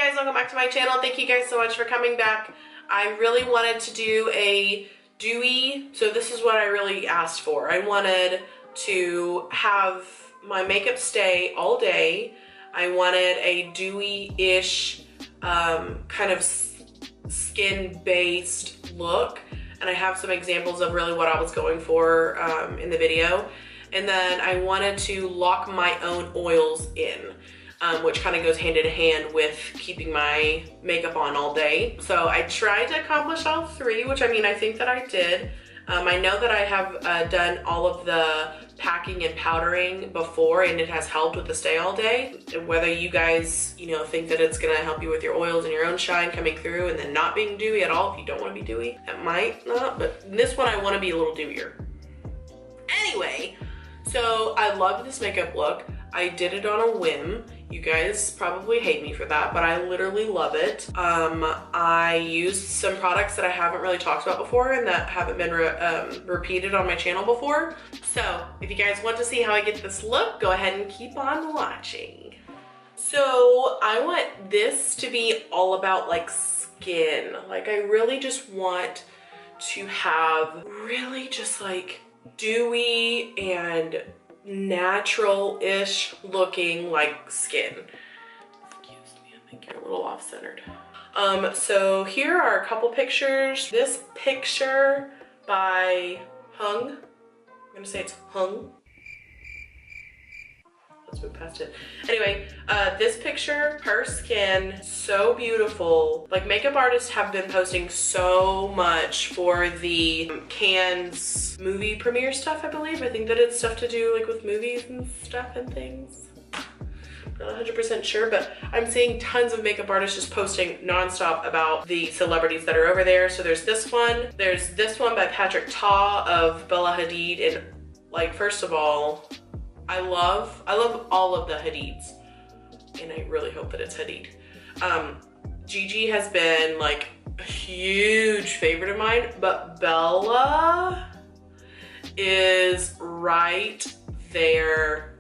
guys, welcome back to my channel. Thank you guys so much for coming back. I really wanted to do a dewy, so this is what I really asked for. I wanted to have my makeup stay all day. I wanted a dewy-ish kind of skin-based look, and I have some examples of really what I was going for in the video. And then I wanted to lock my own oils in, which kind of goes hand in hand with keeping my makeup on all day. So I tried to accomplish all three, which I mean, I think that I did. I know that I have done all of the packing and powdering before, and it has helped with the stay all day. And whether you guys, you know, think that it's gonna help you with your oils and your own shine coming through and then not being dewy at all, if you don't wanna be dewy, that might not, but in this one I wanna be a little dewier. Anyway, so I love this makeup look. I did it on a whim. You guys probably hate me for that, but I literally love it. I used some products that I haven't really talked about before and that haven't been repeated on my channel before. So if you guys want to see how I get this look, go ahead and keep on watching. So I want this to be all about like skin. Like I really just want to have really just like dewy and natural-ish looking like skin. Excuse me, I think you're a little off-centered. So here are a couple pictures. This picture by Hung, I'm gonna say it's Hung. Let's move past it. Anyway, this picture, her skin, so beautiful. Like makeup artists have been posting so much for the Cannes movie premiere stuff, I believe. I think that it's stuff to do like with movies and stuff and things. Not 100% sure, but I'm seeing tons of makeup artists just posting nonstop about the celebrities that are over there. So there's this one by Patrick Ta of Bella Hadid, and like, first of all, I love all of the Hadids, and I really hope that it's Hadid. Gigi has been like a huge favorite of mine, but Bella is right there,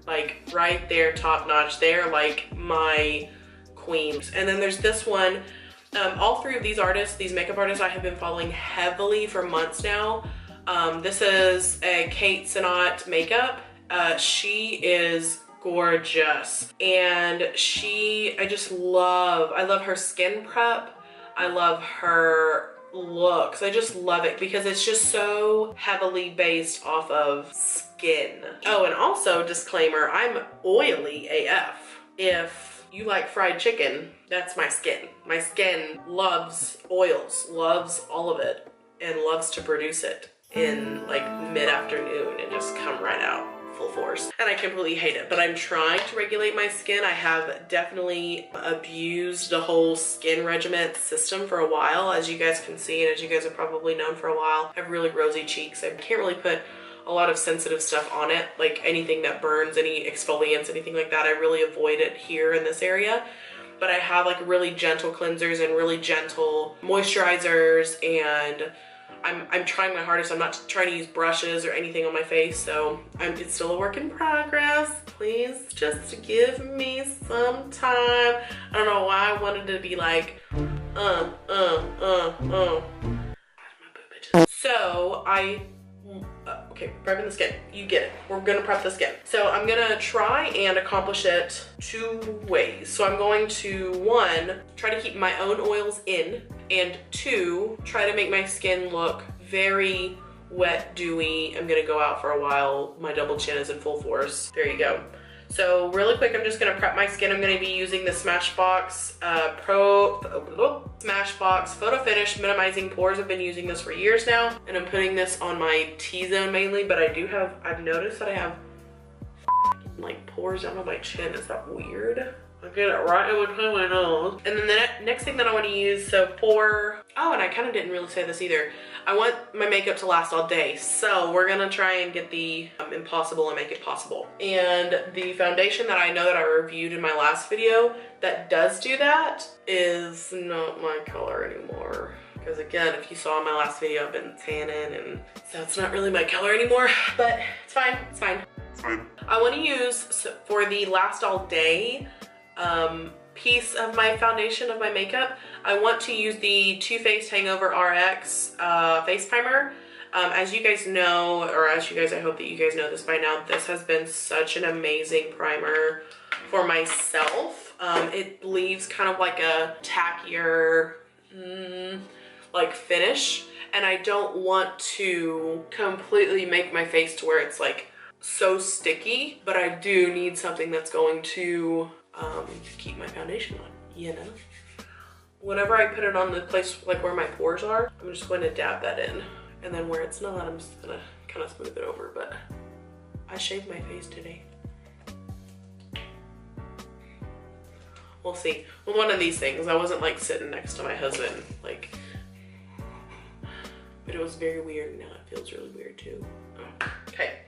top notch. They're like my queens. And then there's this one. All three of these artists, these makeup artists, I have been following heavily for months now. This is a Kate Sinnott makeup. She is gorgeous, and I love her skin prep. I love her looks. I just love it because it's just so heavily based off of skin. Oh, and also disclaimer, I'm oily AF. If you like fried chicken, that's my skin. My skin loves oils, loves all of it, and loves to produce it in like mid-afternoon and just come right out full force. And I completely hate it, but I'm trying to regulate my skin. I have definitely abused the whole skin regimen system for a while, as you guys can see, and as you guys have probably known for a while. I have really rosy cheeks. I can't really put a lot of sensitive stuff on it, like anything that burns, any exfoliants, anything like that. I really avoid it here in this area. But I have like really gentle cleansers and really gentle moisturizers, and I'm trying my hardest. I'm not trying to use brushes or anything on my face, so it's still a work in progress. Please just give me some time. I don't know why I wanted to be like, So okay, prepping the skin, you get it. We're gonna prep the skin. So I'm gonna try and accomplish it two ways. So I'm going to, one, try to keep my own oils in, and two, try to make my skin look very wet, dewy. I'm gonna go out for a while. My double chin is in full force. There you go. So really quick, I'm just gonna prep my skin. I'm gonna be using the Smashbox Smashbox Photo Finish Minimizing Pores. I've been using this for years now, and I'm putting this on my T-zone mainly, but I've noticed that I have like pores down on my chin. Is that weird? I get it right in between my nose. And then the next thing that I want to use, and I kind of didn't really say this either, I want my makeup to last all day. So we're gonna try and get the impossible and make it possible. And the foundation that I know that I reviewed in my last video that does do that is not my color anymore. Because again, if you saw my last video, I've been tanning, and so it's not really my color anymore, but it's fine, it's fine, it's fine. I want to use, for the last all day, piece of my foundation, of my makeup, I want to use the Too Faced Hangover RX face primer. As you guys know, or as you guys, I hope that you guys know this by now, this has been such an amazing primer for myself. It leaves kind of like a tackier, like finish, and I don't want to completely make my face to where it's like so sticky, but I do need something that's going to keep my foundation on, you know? Whenever I put it on the place like where my pores are, I'm just going to dab that in. And then where it's not, I'm just gonna kind of smooth it over, but I shaved my face today. We'll see. With one of these things, I wasn't like sitting next to my husband, like, but it was very weird. Now it feels really weird too. Okay,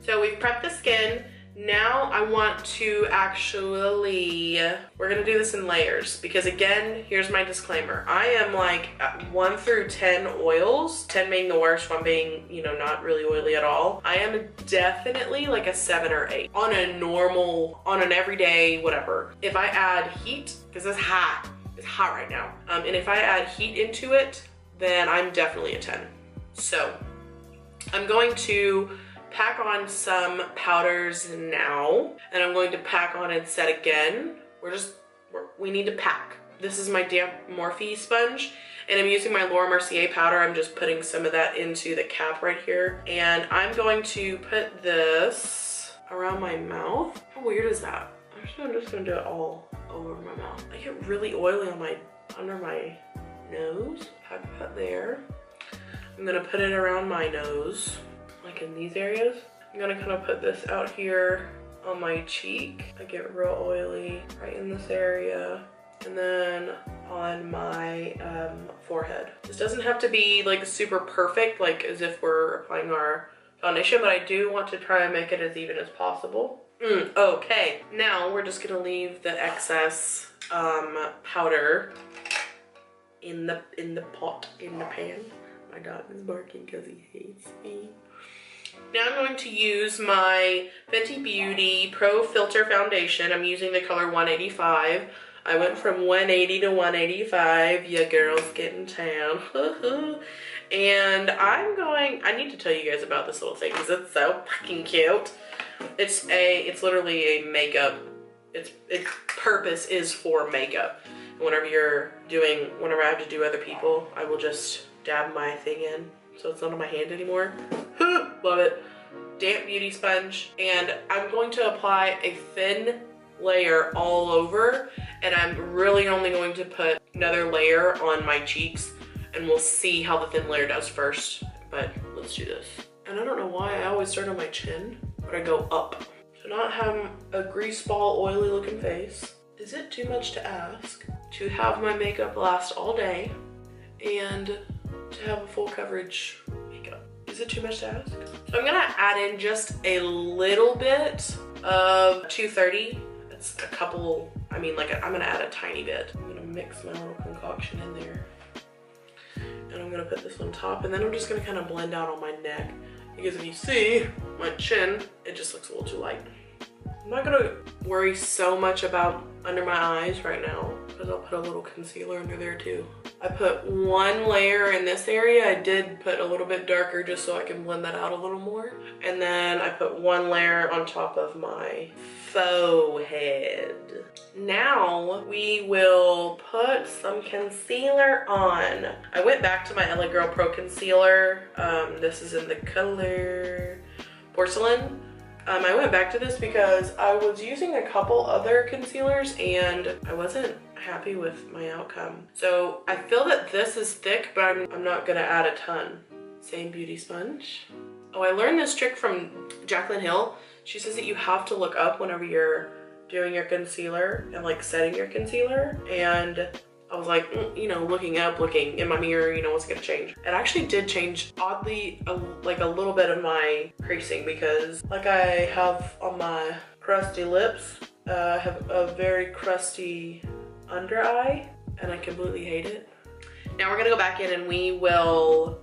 so we've prepped the skin. Now I want to actually, we're gonna do this in layers because again, here's my disclaimer. I am like 1 through 10 oils, 10 being the worst, 1 being, you know, not really oily at all. I am definitely like a 7 or 8 on a normal, on an everyday, whatever. If I add heat, because it's hot right now. And if I add heat into it, then I'm definitely a 10. So I'm going to pack on some powders now, and I'm going to pack on and set again. We need to pack. This is my damp Morphe sponge, and I'm using my Laura Mercier powder. I'm just putting some of that into the cap right here, and I'm going to put this around my mouth. How weird is that? Actually, I'm just gonna do it all over my mouth. I get really oily on under my nose. Pack that there. I'm gonna put it around my nose, like in these areas. I'm gonna kind of put this out here on my cheek. I get real oily right in this area, and then on my forehead. This doesn't have to be like super perfect, like as if we're applying our foundation, but I do want to try and make it as even as possible. Okay, now we're just gonna leave the excess powder in the pot, in the pan. My dog is barking because he hates me. Now I'm going to use my Fenty Beauty Pro Filter Foundation. I'm using the color 185. I went from 180 to 185. Yeah, girl's getting tan. And I need to tell you guys about this little thing because it's so fucking cute. It's literally a makeup. Its purpose is for makeup. Whenever I have to do other people, I will just dab my thing in so it's not on my hand anymore. Love it. Damp beauty sponge, and I'm going to apply a thin layer all over, and I'm really only going to put another layer on my cheeks, and we'll see how the thin layer does first, but let's do this. And I don't know why I always start on my chin, but I go up. To not have a grease ball oily looking face. Is it too much to ask to have my makeup last all day and to have a full coverage makeup? Is it too much to ask? So I'm gonna add in just a little bit of 230. It's a couple, I'm gonna add a tiny bit. I'm gonna mix my little concoction in there. And I'm gonna put this on top, and then I'm just gonna kind of blend out on my neck. Because if you see my chin, it just looks a little too light. I'm not gonna worry so much about under my eyes right now, because I'll put a little concealer under there too. I put one layer in this area. I did put a little bit darker just so I can blend that out a little more. And then I put one layer on top of my faux head. Now we will put some concealer on. I went back to my LA Girl Pro Concealer. This is in the color Porcelain. I went back to this because I was using a couple other concealers and I wasn't happy with my outcome. So I feel that this is thick, but I'm not gonna add a ton. Same beauty sponge. Oh, I learned this trick from Jaclyn Hill. She says that you have to look up whenever you're doing your concealer and like setting your concealer. And I was like, looking up, looking in my mirror, what's gonna change? It actually did change, oddly, like a little bit of my creasing, because like I have on my crusty lips, I have a very crusty under eye, and I completely hate it. Now we're gonna go back in and we will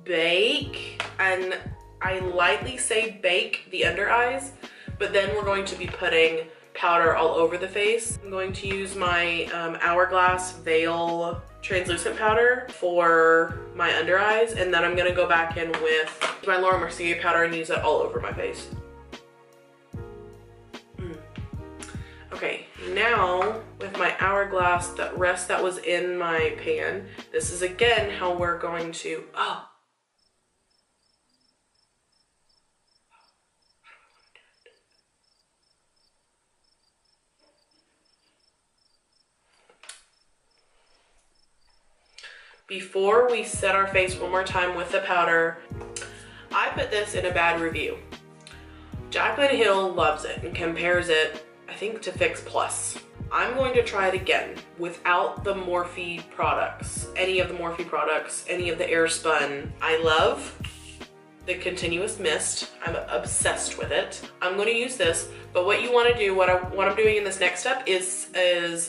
bake, and I lightly say bake the under eyes, but then we're going to be putting powder all over the face. I'm going to use my Hourglass Veil translucent powder for my under eyes, and then I'm gonna go back in with my Laura Mercier powder and use that all over my face. Okay, now with my Hourglass, that rest that was in my pan, this is again how we're going to, before we set our face one more time with the powder, I put this in a bad review. Jaclyn Hill loves it and compares it, I think, to Fix Plus. I'm going to try it again without the Morphe products, any of the Morphe products, any of the Airspun. I love the Continuous Mist. I'm obsessed with it. I'm going to use this, but what you want to do, what I'm doing in this next step is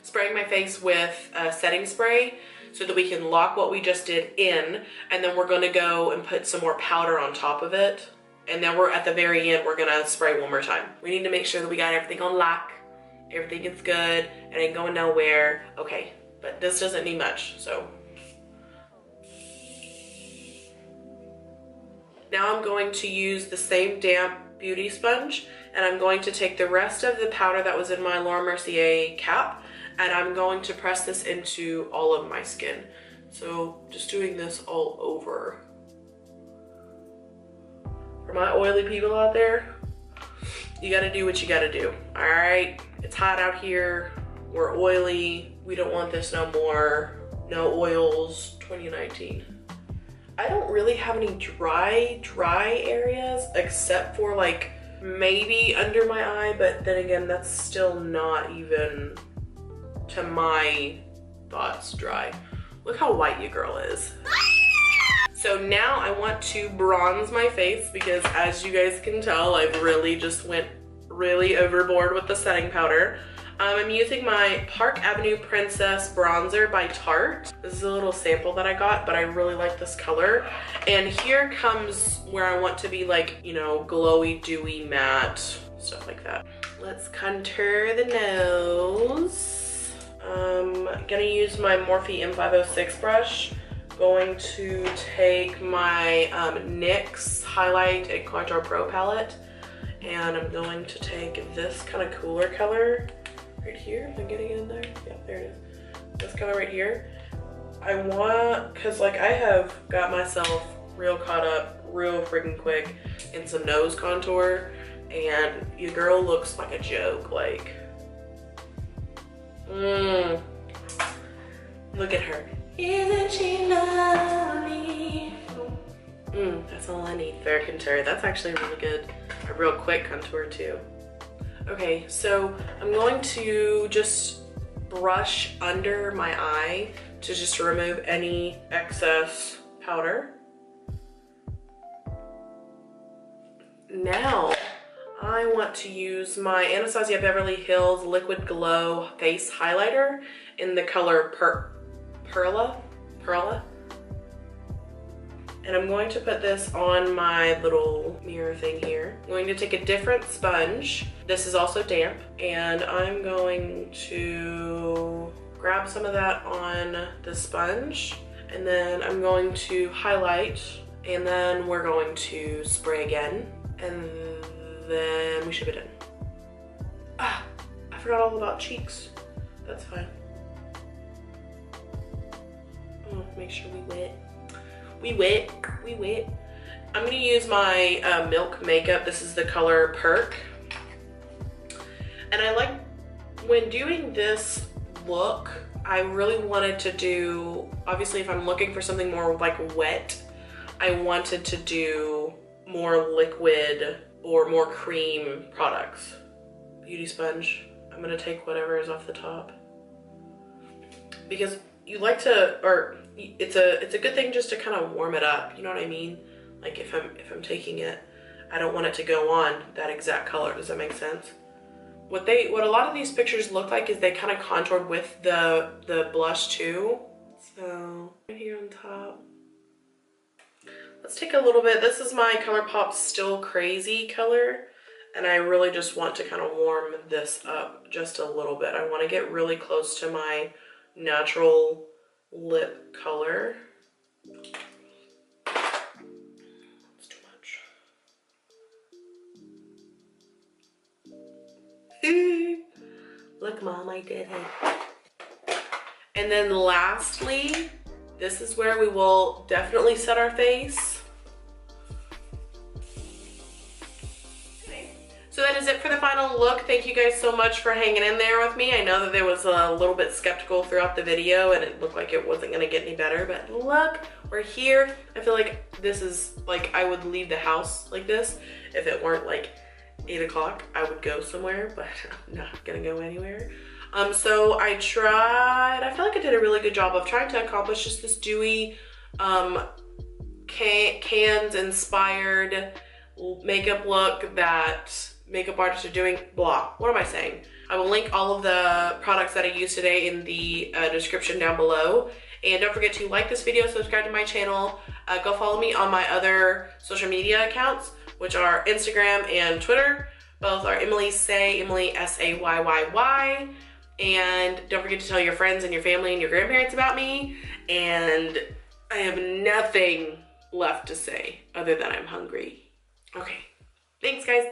spraying my face with a setting spray so that we can lock what we just did in, and then we're going to go and put some more powder on top of it. And then we're at the very end, we're gonna spray one more time. We need to make sure that we got everything on lock, everything is good, it ain't going nowhere. Okay, but this doesn't need much, so. Now I'm going to use the same damp beauty sponge, and I'm going to take the rest of the powder that was in my Laura Mercier cap, and I'm going to press this into all of my skin. So just doing this all over. For my oily people out there, you gotta do what you gotta do, all right? It's hot out here, we're oily, we don't want this no more. No oils, 2019. I don't really have any dry areas except for like maybe under my eye, but then again, that's still not even, to my thoughts, dry. Look how white your girl is. So now I want to bronze my face because, as you guys can tell, I've really just went really overboard with the setting powder. I'm using my Park Avenue Princess Bronzer by Tarte. This is a little sample that I got, but I really like this color. And here comes where I want to be like, you know, glowy, dewy, matte, stuff like that. Let's contour the nose. I'm gonna use my Morphe M506 brush. Going to take my NYX Highlight and Contour Pro palette, and I'm going to take this kind of cooler color right here. Am I getting it in there? Yeah, there it is. This color right here. I want, cause like I have got myself real caught up real freaking quick in some nose contour, and your girl looks like a joke. Like, look at her. Isn't she lovely? That's all I need. Fair contour. That's actually really good. A real quick contour too. Okay, so I'm going to just brush under my eye to just remove any excess powder. Now, I want to use my Anastasia Beverly Hills Liquid Glow Face Highlighter in the color Perla. And I'm going to put this on my little mirror thing here. I'm going to take a different sponge. This is also damp. And I'm going to grab some of that on the sponge. And then I'm going to highlight. And then we're going to spray again. And then we should be done. Ah, I forgot all about cheeks. That's fine. Make sure we wet. We wet. I'm gonna use my Milk makeup. This is the color Perk. And I like, when doing this look, I really wanted to do, obviously if I'm looking for something more like wet, I wanted to do more liquid or more cream products. Beauty sponge. I'm gonna take whatever is off the top. Because you like to, or it's a good thing just to kind of warm it up, you know what I mean? Like if I'm taking it, I don't want it to go on that exact color. Does that make sense? What a lot of these pictures look like is they kind of contoured with the blush too. So right here on top. Let's take a little bit. This is my ColourPop Still Crazy color. And I really just want to kind of warm this up just a little bit. I want to get really close to my natural lip color. That's too much. Look, Mom, I did it. And then lastly, this is where we will definitely set our face. So that is it for the final look. Thank you guys so much for hanging in there with me. I know that there was a little bit skeptical throughout the video and it looked like it wasn't gonna get any better, but look, we're here. I feel like this is like, I would leave the house like this. If it weren't like 8 o'clock, I would go somewhere, but I'm not gonna go anywhere. So I tried, I feel like I did a really good job of trying to accomplish just this dewy, cans inspired makeup look that makeup artists are doing. Blah, what am I saying? I will link all of the products that I used today in the description down below. And don't forget to like this video, subscribe to my channel, go follow me on my other social media accounts, which are Instagram and Twitter. Both are EmilySayyy, EmilySayyy. And don't forget to tell your friends and your family and your grandparents about me. And I have nothing left to say other than I'm hungry. Okay, thanks guys.